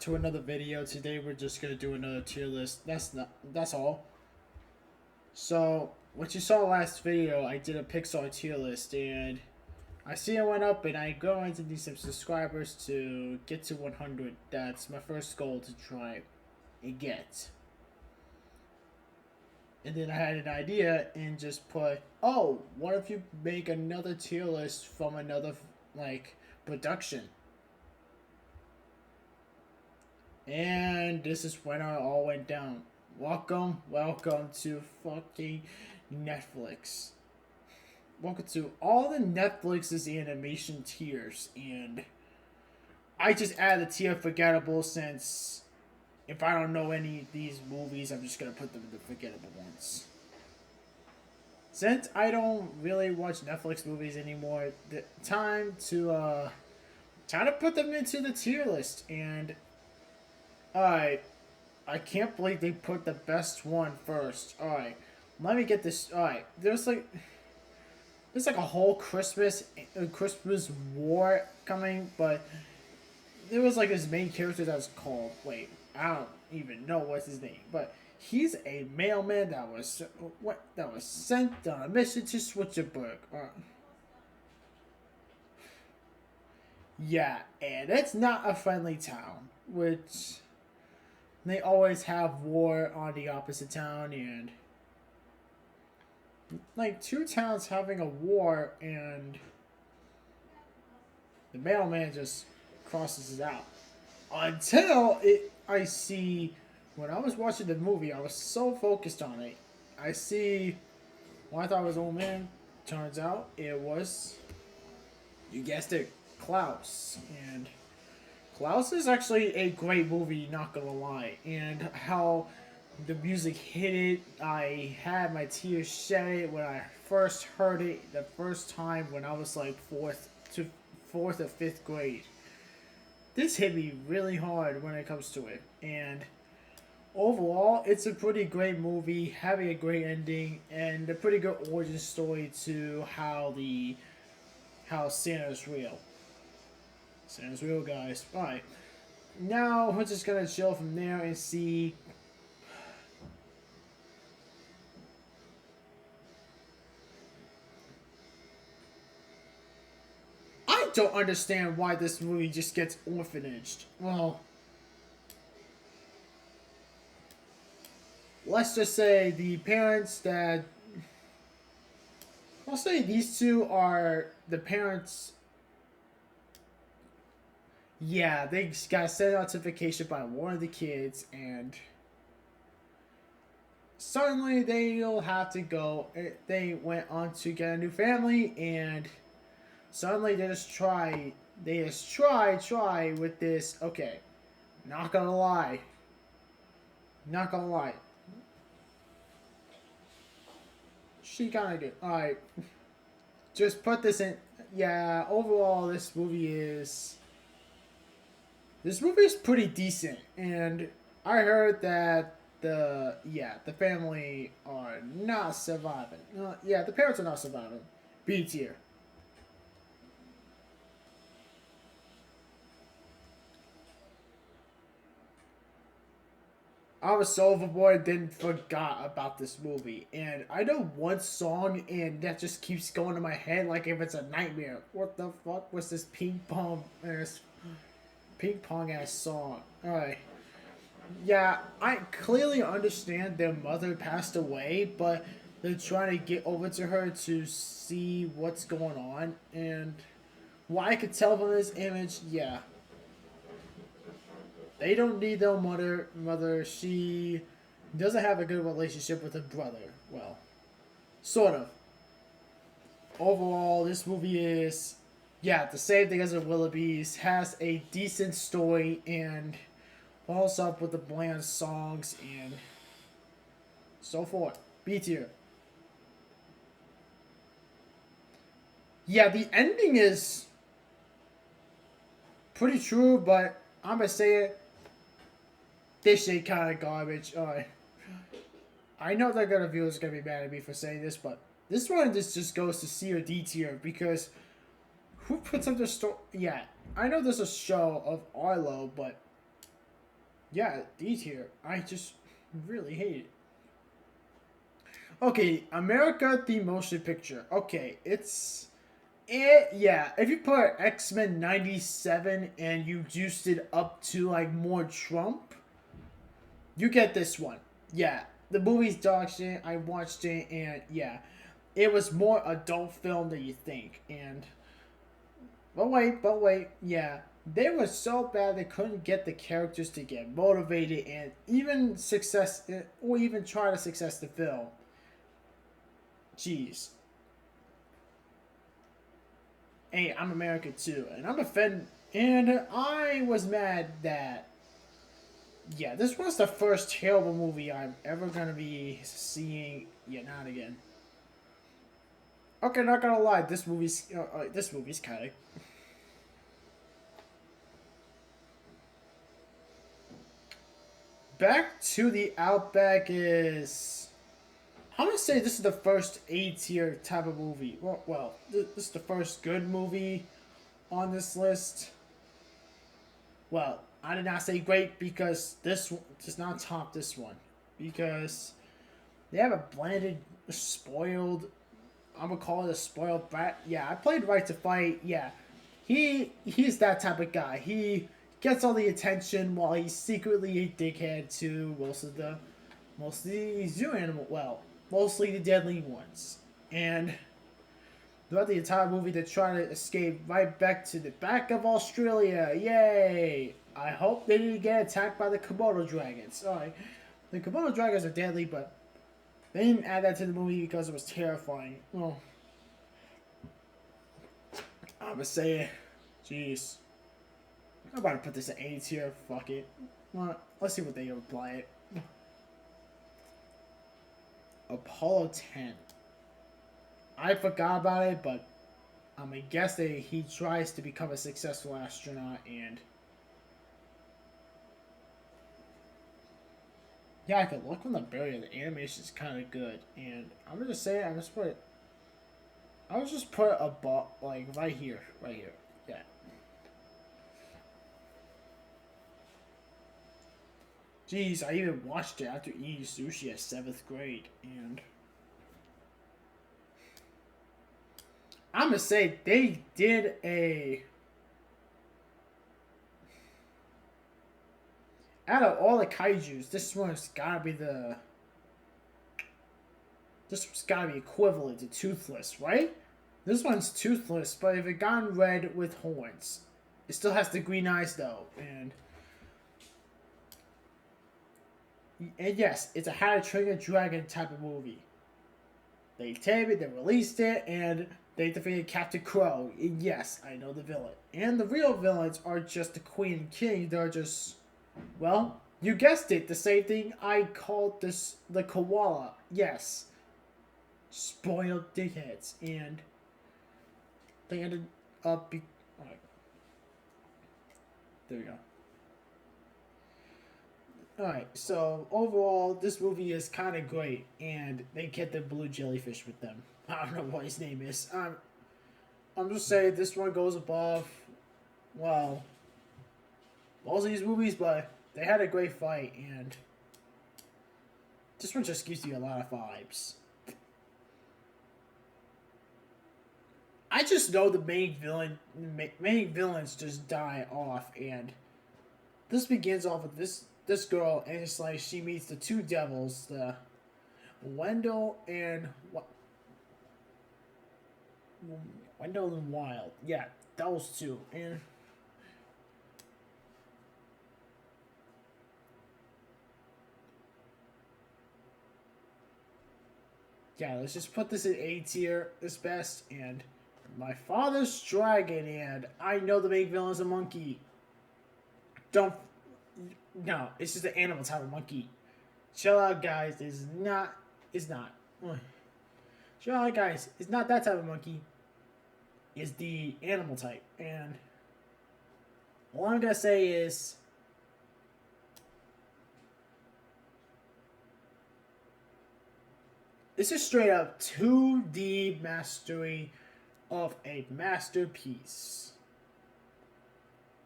to another video. Today we're just gonna do another tier list. That's all. So what you saw last video, I did a Pixar tier list, and I see it went up, and I going to need some subscribers to get to 100. That's my first goal to try and get. And then I had an idea and just put, oh, what if you make another tier list from another like production? And this is when it all went down. Welcome to fucking Netflix. Welcome to all the Netflix's animation tiers, and I just added a tier forgettable since if I don't know any of these movies, I'm just gonna put them in the forgettable ones. Since I don't really watch Netflix movies anymore, the time to put them into the tier list. And alright, I can't believe they put the best one first. Alright, let me get this. Alright, there's like a whole Christmas war coming, but there was like this main character that was called, wait, I don't even know what's his name, but he's a mailman that was sent on a mission to Switcherburg. Yeah, and it's not a friendly town, which they always have war on the opposite town, and like two towns having a war, and the mailman just crosses it out. I see, when I was watching the movie, I was so focused on it. I see, well, I thought it was Old Man. Turns out it was, you guessed it, Klaus. And Klaus is actually a great movie, not gonna lie. And how the music hit it, I had my tears shed when I first heard it the first time when I was like fourth or fifth grade. This hit me really hard when it comes to it, and overall, it's a pretty great movie, having a great ending, and a pretty good origin story to how Santa's real. Santa's real, guys. All right, now we're just gonna chill from there and see. I don't understand why this movie just gets orphanaged. Well, let's just say the parents that, I'll say these two are the parents. Yeah, they got sent notification by one of the kids, and suddenly they'll have to go. They went on to get a new family, and suddenly they just try with this. Okay, not gonna lie. Not gonna lie. She kind of did. Alright. Just put this in. Yeah, overall, this movie is. This movie is pretty decent. And I heard that the family are not surviving. Yeah, the parents are not surviving. B tier. I was so overboard, didn't forgot about this movie, and I know one song, and that just keeps going in my head like if it's a nightmare. What the fuck was this ping pong ass song? All right, yeah, I clearly understand their mother passed away, but they're trying to get over to her to see what's going on, and what I could tell from this image, yeah, they don't need their mother. She doesn't have a good relationship with her brother. Well, sort of. Overall, this movie is, yeah, the same thing as the Willoughbys. Has a decent story and follows up with the bland songs and so forth. B tier. Yeah, the ending is pretty true, but I'm gonna say it. This shit kind of garbage. I know that gonna viewers gonna be mad at me for saying this, but this one just goes to C or D tier because who puts up the story? Yeah, I know there's a show of Arlo, but Yeah, D tier. I just really hate it. Okay, America the Motion Picture. Okay, it's it. Yeah, if you put X Men '97 and you juiced it up to like more Trump, you get this one. Yeah, the movie's dog shit. I watched it and yeah, it was more adult film than you think. And but wait, yeah, they were so bad they couldn't get the characters to get motivated and even success or even try to success the film. Jeez. Hey, I'm American too, and I'm offended. And I was mad that yeah, this was the first terrible movie I'm ever gonna be seeing. Yeah, not again. Okay, not gonna lie, this movie's kind of. Back to the Outback is. I'm gonna say this is the first A tier type of movie. This is the first good movie on this list. Well, I did not say great because this does not top this one because they have a blended, spoiled. I'm gonna call it a spoiled brat. Yeah, I played Right to Fight. Yeah, he's that type of guy. He gets all the attention while he's secretly a dickhead to most of the zoo animal. Well, mostly the deadly ones. And throughout the entire movie, they try to escape right back to the back of Australia. Yay! I hope they didn't get attacked by the Komodo dragons. Sorry, the Komodo dragons are deadly, but they didn't add that to the movie because it was terrifying. Well, I'm gonna say it. Jeez. I'm about to put this at A tier. Fuck it. Well, let's see what they apply it. Apollo 10. I forgot about it, but I'm gonna guess that he tries to become a successful astronaut and. Yeah, I could look on the barrier. The animation is kind of good, and I'm gonna say I'm just put it. I was just put a like right here, right here. Yeah. Jeez, I even watched it after eating sushi at seventh grade, and I'm gonna say they did a. Out of all the kaiju's, this one's gotta be the. This one's gotta be equivalent to Toothless, right? This one's Toothless, but if it gone red with horns, it still has the green eyes though, and yes, it's a How to Train a Dragon type of movie. They tamed it, they released it, and they defeated Captain Crow. And yes, I know the villain. And the real villains are just the Queen and King. They're just, well, you guessed it, the same thing I called this the koala. Yes, spoiled dickheads, and they ended up be. Alright, there we go. Alright, so overall, this movie is kind of great, and they get the blue jellyfish with them. I don't know what his name is. I'm just saying this one goes above, well, most of these movies, but they had a great fight, and this one just gives you a lot of vibes. I just know the main villains just die off, and this begins off with this girl, and it's like she meets the two devils, the Wendell and Wendell and Wild. Yeah, those two, and yeah, let's just put this in A tier. This best, and my father's dragon, and I know the main villain is a monkey. Don't no, it's just an animal type of monkey. Chill out, guys. Is not. Is not. Chill out, guys. It's not that type of monkey. It's the animal type, and all I'm gonna say is. This is straight up 2D mastery of a masterpiece.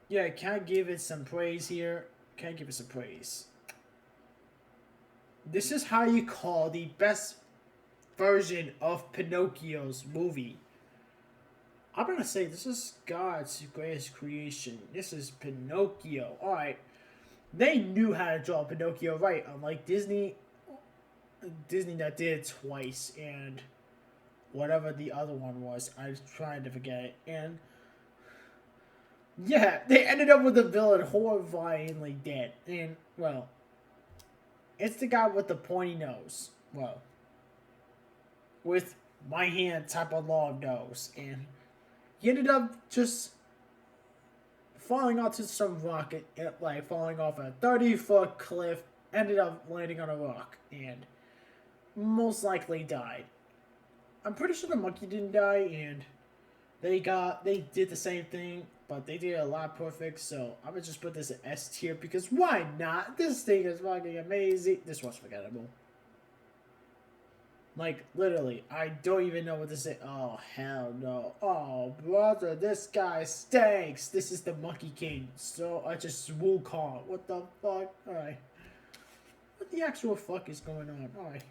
Yeah, can I give it some praise here? Can't give it some praise. This is how you call the best version of Pinocchio's movie. I'm gonna say this is God's greatest creation. This is Pinocchio. Alright. They knew how to draw Pinocchio right, unlike Disney. Disney that did it twice, and whatever the other one was, I was trying to forget it. And yeah, they ended up with the villain horrifyingly dead. And well, it's the guy with the pointy nose. Well, with my hand type of long nose, and he ended up just falling onto some rock, like falling off a 30-foot cliff, ended up landing on a rock, and most likely died. I'm pretty sure the monkey didn't die, and they did the same thing, but they did it a lot perfect, so I'm gonna just put this at S tier, because why not? This thing is fucking amazing. This was forgettable. Like, literally, I don't even know what to say. Oh, hell no. Oh, brother, this guy stinks. This is the Monkey King. So, I just Wukong. What the fuck? Alright. What the actual fuck is going on? Alright.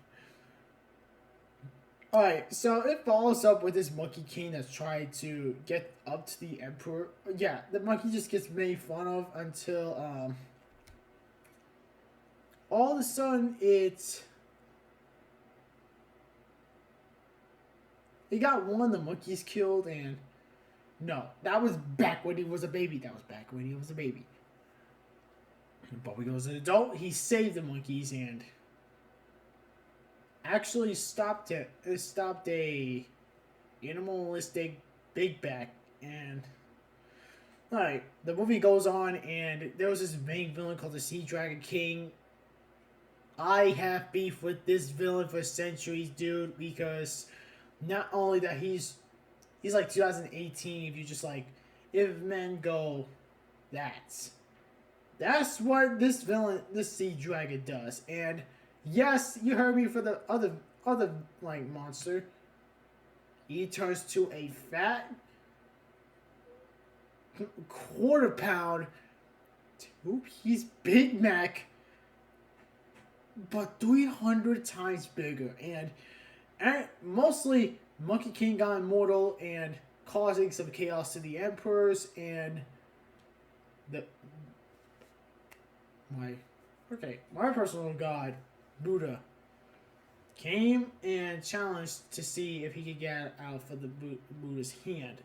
Alright, so it follows up with this Monkey King that's trying to get up to the Emperor. Yeah, the monkey just gets made fun of until, all of a sudden, he got one of the monkeys killed, and no, that was back when he was a baby. But when he was an adult, he saved the monkeys and actually stopped it. It stopped a animalistic big back. And alright, the movie goes on, and there was this main villain called the Sea Dragon King. I have beef with this villain for centuries, dude, because not only that he's like 2018, if you just like, if men go, that's what this villain, this sea dragon does. And yes, you heard me for the other like monster. He turns to a fat quarter-pound 2-piece Big Mac, but 300 times bigger. And mostly Monkey King got immortal and causing some chaos to the emperors, and my personal god, Buddha, came and challenged to see if he could get out for the Buddha's hand.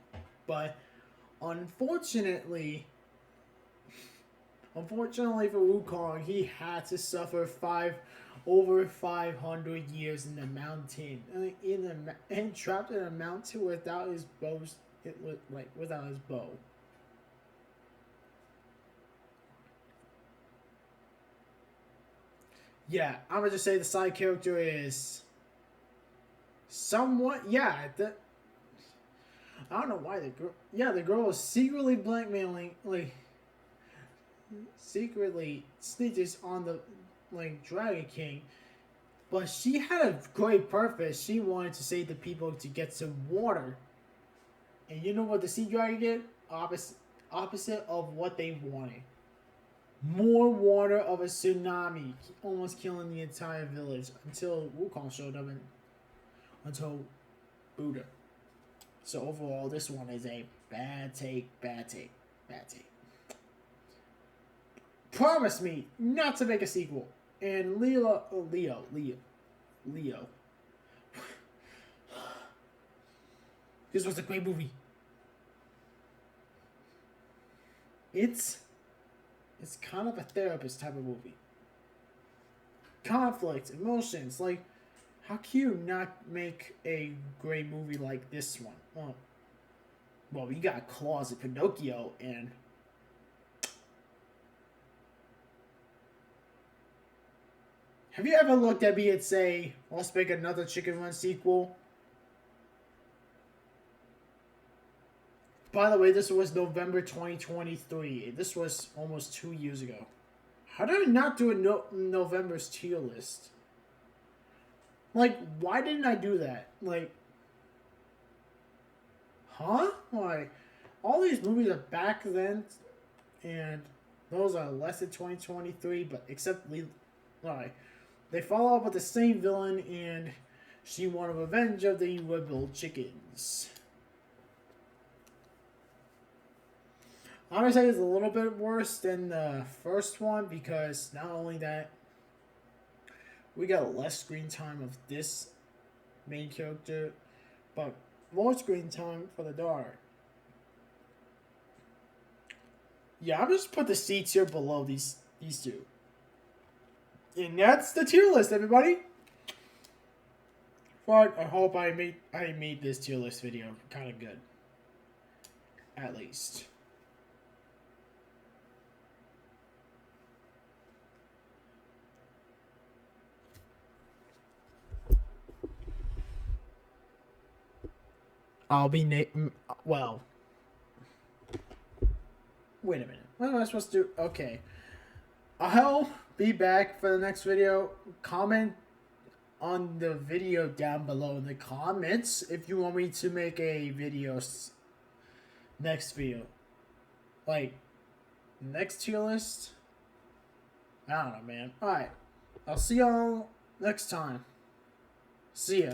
But unfortunately for Wukong, he had to suffer over 500 years in the mountain, and trapped in a mountain without his bow. Without his bow. Yeah, I'm gonna just say the side character is somewhat. Yeah, I don't know why the girl. Yeah, the girl is secretly blackmailing, secretly snitches on the Dragon King, but she had a great purpose. She wanted to save the people to get some water, and you know what the sea dragon did? Opposite of what they wanted. More water of a tsunami, almost killing the entire village until Wukong showed up and until Buddha. So overall, this one is a bad take. Promise me not to make a sequel. And Leo. This was a great movie. It's kind of a therapist type of movie. Conflict, emotions, like, how can you not make a great movie like this one? Well, you got Closet Pinocchio, and have you ever looked at me and say, let's make another Chicken Run sequel? By the way, this was November 2023. This was almost 2 years ago. How did I not do a November's tier list? Like, why didn't I do that? Like, huh? Like, all these movies are back then, and Those are less than 2023, but except alright. They follow up with the same villain, and she won revenge of the rebel chickens. I'm gonna say it's a little bit worse than the first one because not only that, we got less screen time of this main character, but more screen time for the daughter. Yeah, I'm just put the C tier below these two. And that's the tier list, everybody. But I hope I made this tier list video kind of good. At least. I'll be well. Wait a minute. What am I supposed to do? Okay. I'll be back for the next video. Comment on the video down below in the comments if you want me to make a video next video. Like, next tier list? I don't know, man. Alright. I'll see y'all next time. See ya.